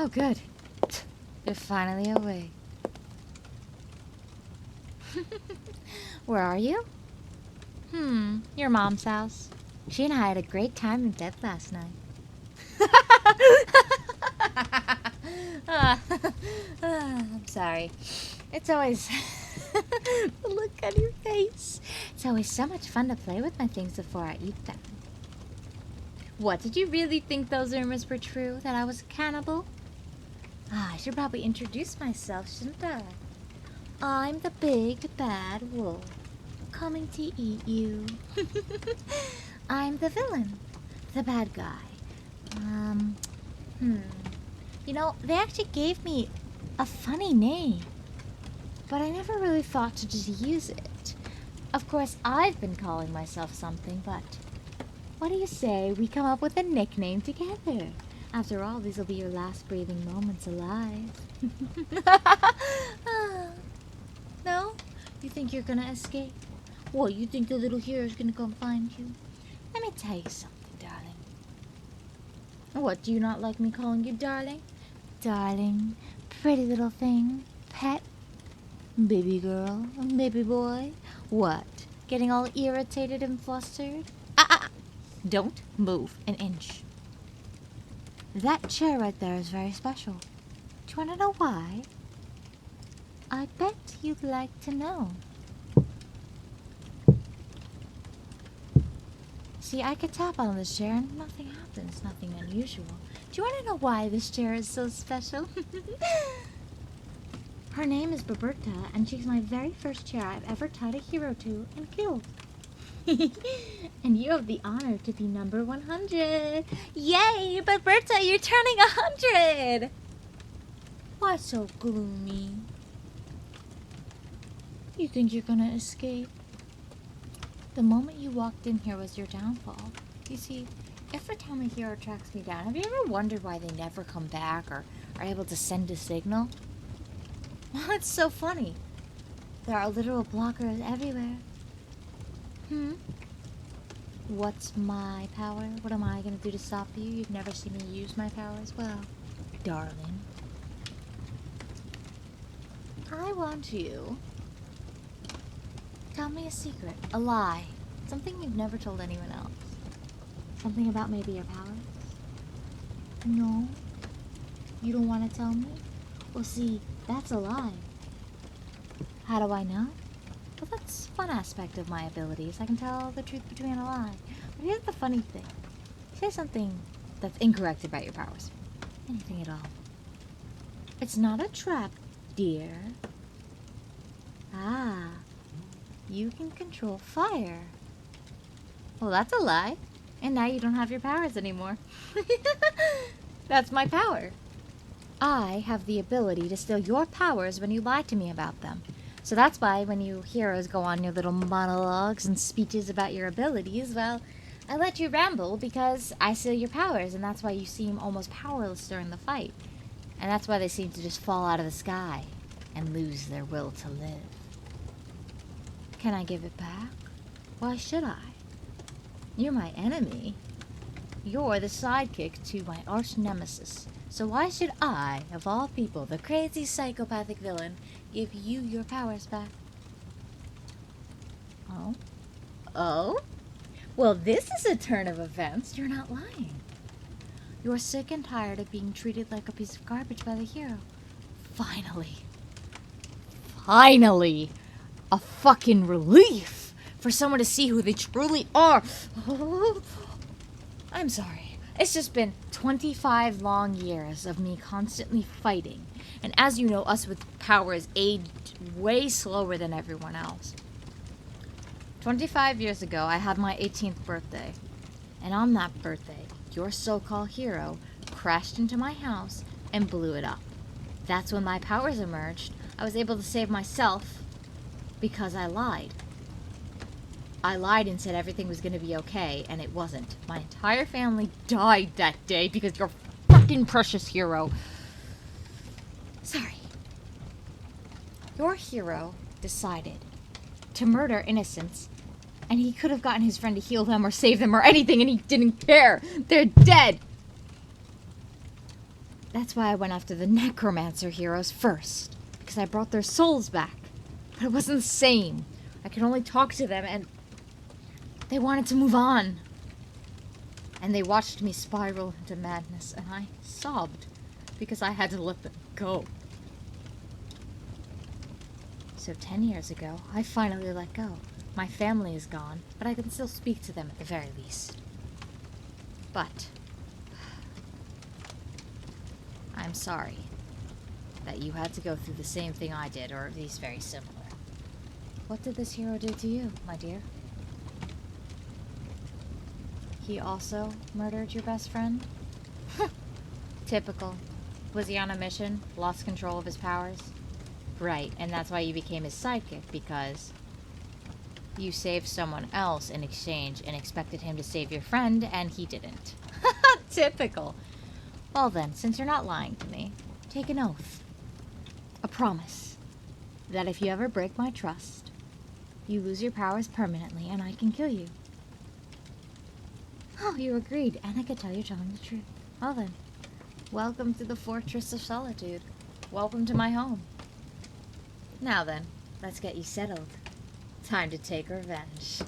Oh, good. You're finally awake. Where are you? Your mom's house. She and I had a great time in bed last night. I'm sorry. It's always... the look on your face. It's always so much fun to play with my things before I eat them. What, did you really think those rumors were true, that I was a cannibal? I should probably introduce myself, shouldn't I? I'm the big bad wolf, coming to eat you. I'm the villain, the bad guy. You know, they actually gave me a funny name, but I never really thought to just use it. Of course, I've been calling myself something, but what do you say we come up with a nickname together? After all, these will be your last breathing moments alive. No? You think you're gonna escape? What, you think the little hero's gonna come find you? Let me tell you something, darling. What, do you not like me calling you darling? Darling, pretty little thing, pet, baby girl, baby boy. What, getting all irritated and flustered? Don't move an inch. That chair right there is very special. Do you want to know why? I bet you'd like to know. See, I could tap on this chair and nothing happens, nothing unusual. Do you want to know why this chair is so special? Her name is Roberta, and she's my very first chair I've ever tied a hero to and killed. And you have the honor to be number 100. Yay, Roberta, you're turning 100! Why so gloomy? You think you're gonna escape? The moment you walked in here was your downfall. You see, every time a hero tracks me down, have you ever wondered why they never come back or are able to send a signal? Well, it's so funny. There are literal blockers everywhere. What's my power? What am I gonna do to stop you? You've never seen me use my powers? Well, darling, I want you. Tell me a secret, a lie, something you've never told anyone else. Something about maybe your powers? No? You don't want to tell me? Well, see, that's a lie. How do I know? Well, that's one aspect of my abilities. I can tell the truth between a lie. But here's the funny thing. Say something that's incorrect about your powers. Anything at all. It's not a trap, dear. You can control fire. Well, that's a lie. And now you don't have your powers anymore. That's my power. I have the ability to steal your powers when you lie to me about them. So that's why when you heroes go on your little monologues and speeches about your abilities, well, I let you ramble because I steal your powers, and that's why you seem almost powerless during the fight. And that's why they seem to just fall out of the sky and lose their will to live. Can I give it back? Why should I? You're my enemy. You're the sidekick to my arch nemesis. So why should I, of all people, the crazy psychopathic villain, give you your powers back? Oh? Well, this is a turn of events. You're not lying. You're sick and tired of being treated like a piece of garbage by the hero. Finally, a fucking relief for someone to see who they truly are. I'm sorry. It's just been 25 long years of me constantly fighting. And as you know, us with powers age way slower than everyone else. 25 years ago, I had my 18th birthday. And on that birthday, your so-called hero crashed into my house and blew it up. That's when my powers emerged. I was able to save myself because I lied. I lied and said everything was going to be okay, and it wasn't. My entire family died that day because your fucking precious hero... Sorry. Your hero decided to murder innocents, and he could have gotten his friend to heal them or save them or anything, and he didn't care. They're dead. That's why I went after the necromancer heroes first. Because I brought their souls back. But it wasn't the same. I could only talk to them and they wanted to move on. And they watched me spiral into madness and I sobbed because I had to let them go. So 10 years ago, I finally let go. My family is gone, but I can still speak to them at the very least. But I'm sorry that you had to go through the same thing I did, or at least very similar. What did this hero do to you, my dear? He also murdered your best friend? Typical. Was he on a mission? Lost control of his powers? Right, and that's why you became his sidekick, because you saved someone else in exchange and expected him to save your friend, and he didn't. Typical. Well then, since you're not lying to me, take an oath. A promise. That if you ever break my trust, you lose your powers permanently and I can kill you. Oh, you agreed, and I could tell you're telling the truth. Well then, welcome to the Fortress of Solitude. Welcome to my home. Now then, let's get you settled. Time to take revenge.